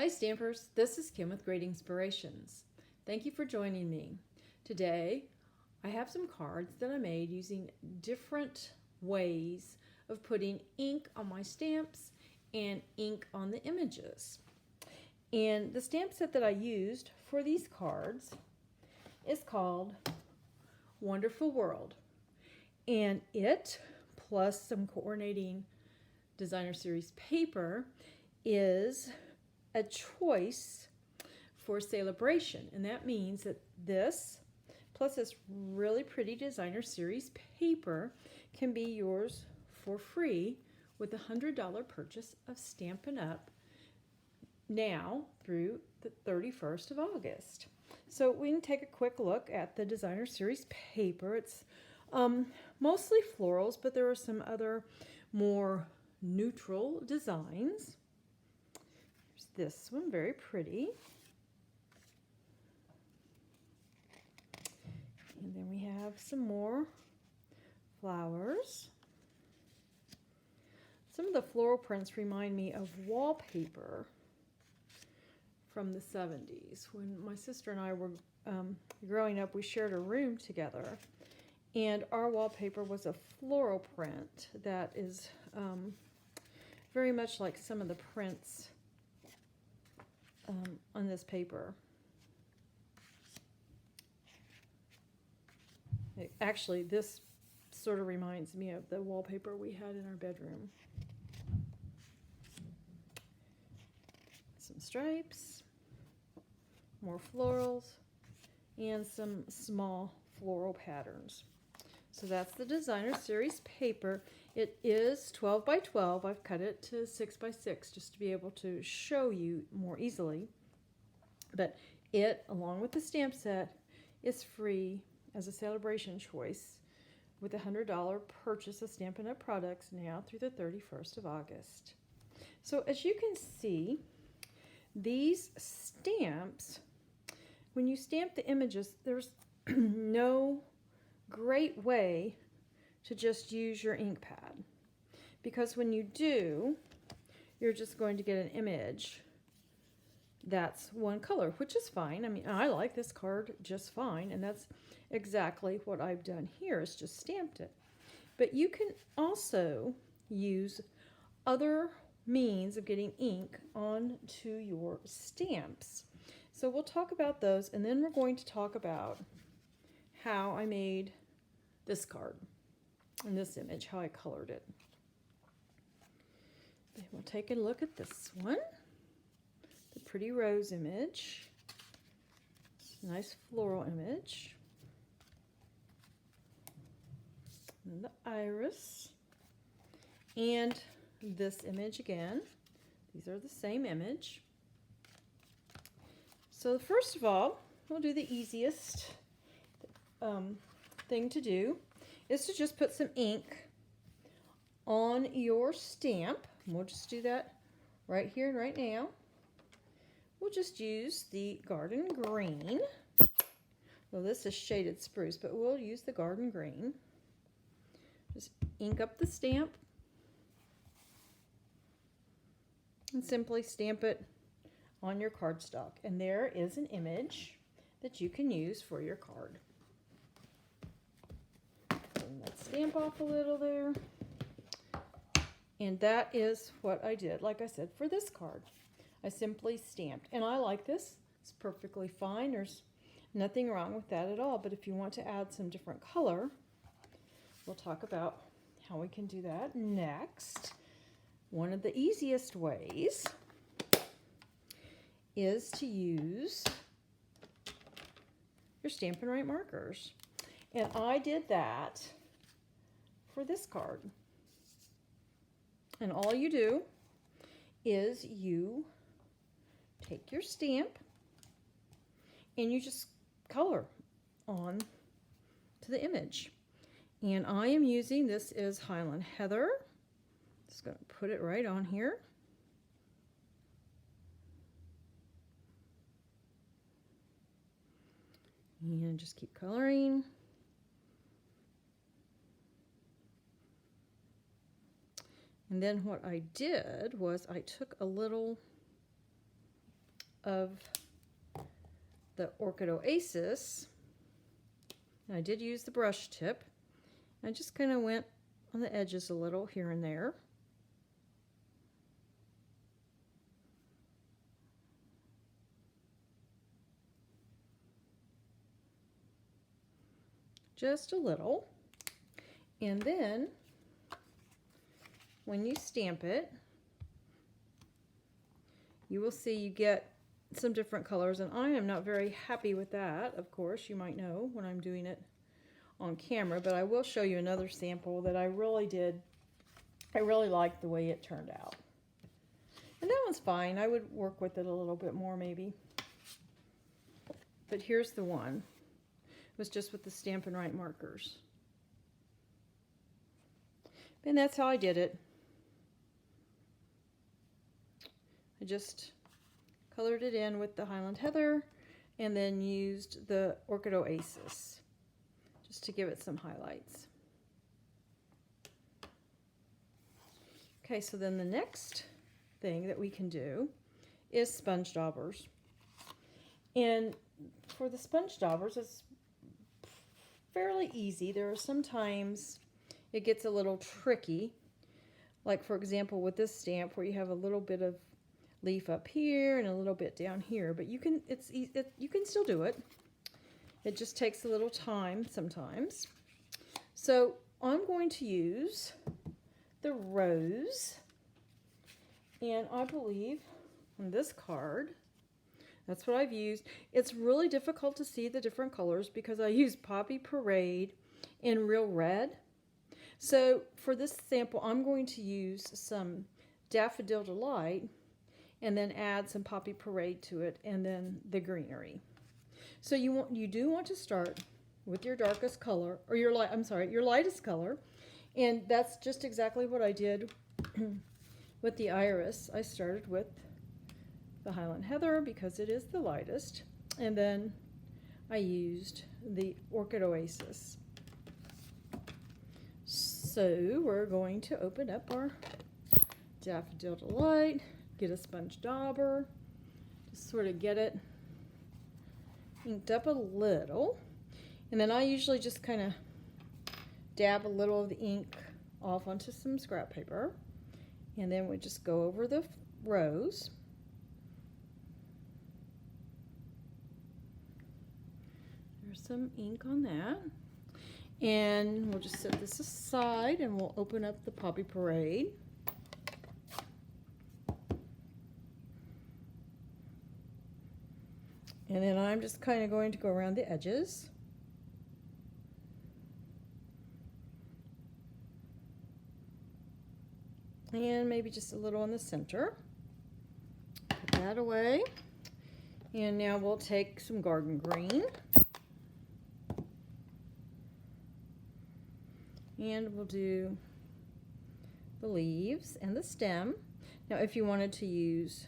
Hi Stampers, this is Kim with Great Inspirations. Thank you for joining me. Today I have some cards that I made using different ways of putting ink on my stamps and ink on the images. And the stamp set that I used for these cards is called Wonderful World. And it, plus some coordinating designer series paper, is a choice for celebration. And that means that this, plus this really pretty designer series paper, can be yours for free with a $100 purchase of Stampin' Up! Now through the 31st of August. So we can take a quick look at the designer series paper. It's mostly florals, but there are some other more neutral designs. There's this one, very pretty. And then we have some more flowers. Some of the floral prints remind me of wallpaper from the 70s. When my sister and I were growing up, we shared a room together, and our wallpaper was a floral print that is very much like some of the prints on this paper. Actually, this sort of reminds me of the wallpaper we had in our bedroom. Some stripes, more florals, and some small floral patterns. So that's the designer series paper. It is 12 by 12. I've cut it to 6 by 6 just to be able to show you more easily. But it, along with the stamp set, is free as a celebration choice with a $100 purchase of Stampin' Up! Products now through the 31st of August. So as you can see, these stamps, when you stamp the images, there's no great way to just use your ink pad, because when you do, you're just going to get an image that's one color, which is fine. I mean, I like this card just fine, and that's exactly what I've done here, is just stamped it. But you can also use other means of getting ink onto your stamps. So we'll talk about those, and then we're going to talk about how I made this card and this image, how I colored it. Then we'll take a look at this one, the pretty rose image, nice floral image, and the iris, and this image again. These are the same image. So first of all, we'll do the easiest thing to do is to just put some ink on your stamp. We'll just do that right here and right now. We'll just use the garden green. Well, this is shaded spruce, but we'll use the garden green. Just ink up the stamp and simply stamp it on your cardstock. And there is an image that you can use for your card. Bring that stamp off a little there. And that is what I did, like I said, for this card. I simply stamped. And I like this. It's perfectly fine. There's nothing wrong with that at all. But if you want to add some different color, we'll talk about how we can do that next. One of the easiest ways is to use your Stampin' Right markers. And I did that for this card. And all you do is you take your stamp and you just color on to the image. And I am using, this is Highland Heather. Just going to put it right on here. And just keep coloring. And then what I did was I took a little of the Orchid Oasis. And I did use the brush tip. I just kind of went on the edges a little here and there. Just a little. And then when you stamp it, you will see you get some different colors, and I am not very happy with that. Of course, you might know when I'm doing it on camera, but I will show you another sample that I really liked the way it turned out. And that one's fine. I would work with it a little bit more maybe. But here's the one. It was just with the Stampin' Up markers. And that's how I did it. I just colored it in with the Highland Heather and then used the Orchid Oasis just to give it some highlights. Okay, so then the next thing that we can do is sponge daubers. And for the sponge daubers, it's fairly easy. There are sometimes it gets a little tricky. Like for example with this stamp where you have a little bit of leaf up here and a little bit down here, but you can you can still do it. It just takes a little time sometimes. So I'm going to use the rose, and I believe on this card that's what I've used. It's really difficult to see the different colors because I use Poppy Parade and Real Red. So for this sample I'm going to use some Daffodil Delight and then add some Poppy Parade to it, and then the greenery. So you do want to start with your darkest color, or your lightest color, and that's just exactly what I did with the iris. I started with the Highland Heather because it is the lightest, and then I used the Orchid Oasis. So we're going to open up our Daffodil Delight. Get a sponge dauber, just sort of get it inked up a little, and then I usually just kind of dab a little of the ink off onto some scrap paper, and then we just go over the rose. There's some ink on that, and we'll just set this aside and we'll open up the Poppy Parade. And then I'm just kind of going to go around the edges. And maybe just a little in the center. Put that away. And now we'll take some garden green. And we'll do the leaves and the stem. Now if you wanted to use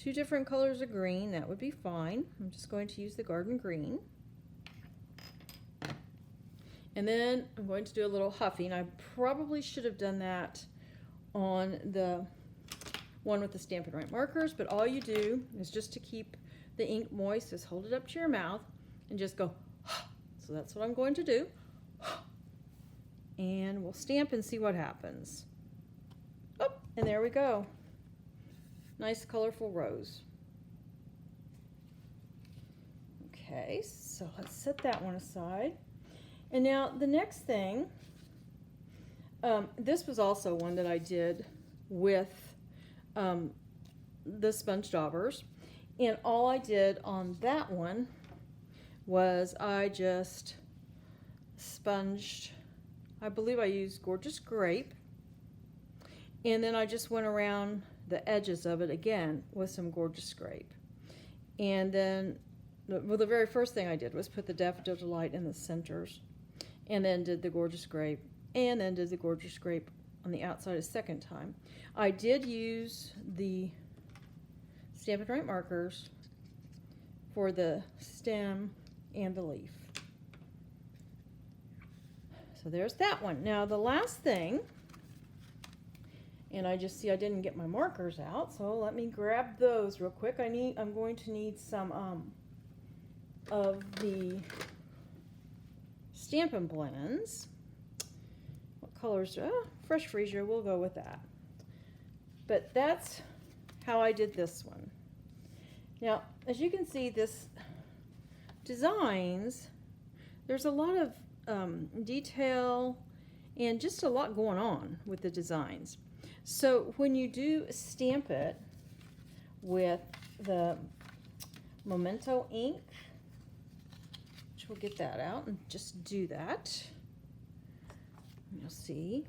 2 different colors of green, that would be fine. I'm just going to use the garden green. And then I'm going to do a little huffing. I probably should have done that on the one with the Stampin' Up markers, but all you do is just to keep the ink moist, is hold it up to your mouth and just go. So that's what I'm going to do. And we'll stamp and see what happens. Oh, and there we go. Nice colorful rose. Okay, so let's set that one aside. And now the next thing, this was also one that I did with the sponge daubers. And all I did on that one was I just sponged, I believe I used Gorgeous Grape. And then I just went around the edges of it again with some Gorgeous Grape. And then, well, the very first thing I did was put the Daffodil Delight in the centers, and then did the Gorgeous Grape, and then did the Gorgeous Grape on the outside a second time. I did use the Stampin' Up markers for the stem and the leaf. So there's that one. Now the last thing, And I just see I didn't get my markers out, so let me grab those real quick. I'm going to need some of the Stampin' Blends. What colors? Fresh Freesia, we'll go with that. But that's how I did this one. Now, as you can see, this designs, there's a lot of detail and just a lot going on with the designs. So when you do stamp it with the Memento ink, which we'll get that out and just do that, you'll see.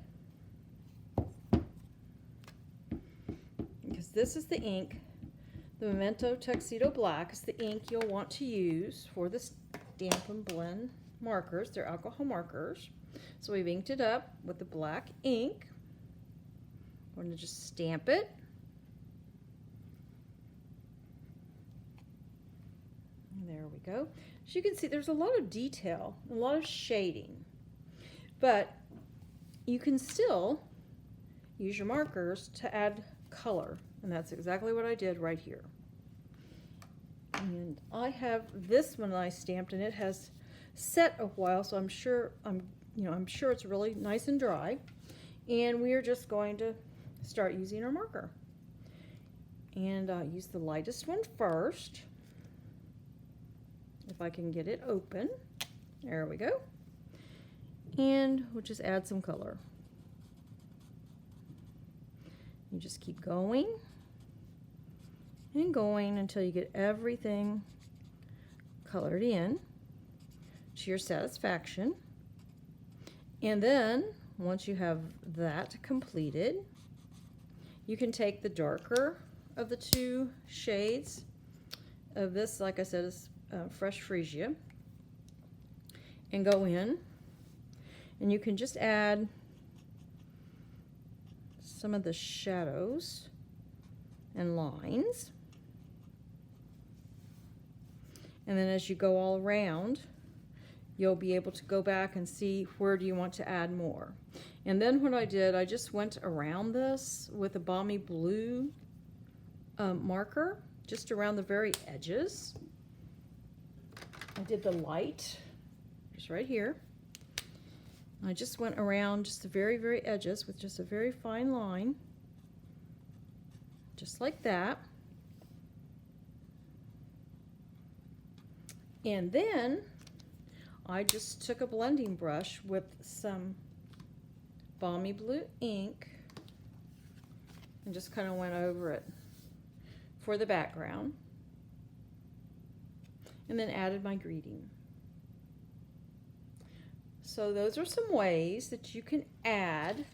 Because this is the ink, the Memento Tuxedo Black is the ink you'll want to use for the Stampin' Blend markers. They're alcohol markers. So we've inked it up with the black ink. We're going to just stamp it. And there we go. As you can see, there's a lot of detail, a lot of shading. But you can still use your markers to add color. And that's exactly what I did right here. And I have this one I stamped, and it has set a while, so I'm sure it's really nice and dry. And we are just going to start using our marker. And use the lightest one first. If I can get it open. There we go. And we'll just add some color. You just keep going and going until you get everything colored in to your satisfaction. And then once you have that completed, you can take the darker of the two shades of this, like I said, is Fresh Freesia, and go in, and you can just add some of the shadows and lines. And then as you go all around, you'll be able to go back and see where do you want to add more. And then what I did, I just went around this with a balmy blue marker, just around the very edges. I did the light, just right here. I just went around just the very, very edges with just a very fine line, just like that. And then I just took a blending brush with some balmy blue ink and just kind of went over it for the background, and then added my greeting. So those are some ways that you can add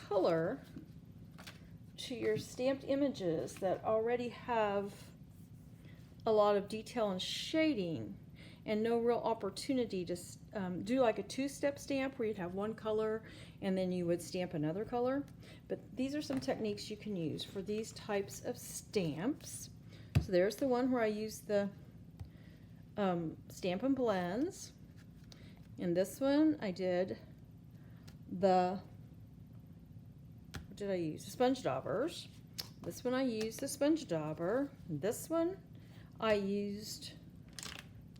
color to your stamped images that already have a lot of detail and shading and no real opportunity to do like a two-step stamp where you'd have one color and then you would stamp another color. But these are some techniques you can use for these types of stamps. So there's the one where I used the Stampin' Blends. In this one I did what did I use? The sponge daubers. This one I used the sponge dauber. This one I used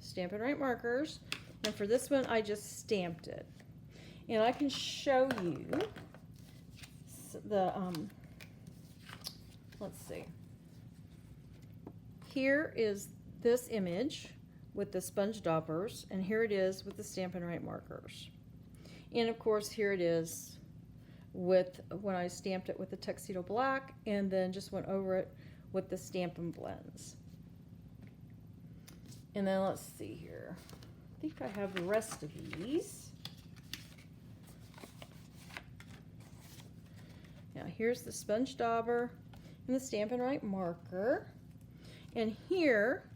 Stampin' Right markers, and for this one I just stamped it. And I can show you the let's see. Here is this image with the sponge daubers, and here it is with the Stampin' Right markers. And of course here it is with when I stamped it with the Tuxedo Black and then just went over it with the Stampin' Blends. And then let's see here. I think I have the rest of these. Now here's the sponge dauber and the Stampin' Right marker. And here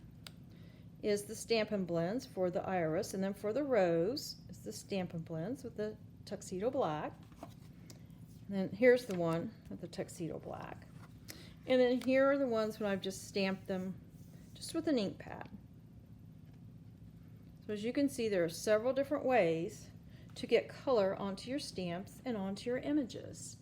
is the Stampin' Blends for the iris, and then for the rose is the Stampin' Blends with the Tuxedo Black. And then here's the one with the Tuxedo Black. And then here are the ones when I've just stamped them just with an ink pad. So as you can see, there are several different ways to get color onto your stamps and onto your images.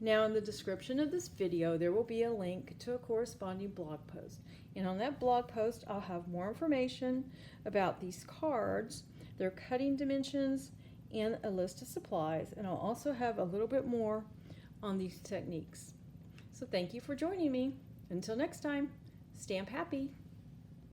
Now in the description of this video, there will be a link to a corresponding blog post. And on that blog post, I'll have more information about these cards, their cutting dimensions, and a list of supplies. And I'll also have a little bit more on these techniques. So thank you for joining me. Until next time, stamp happy.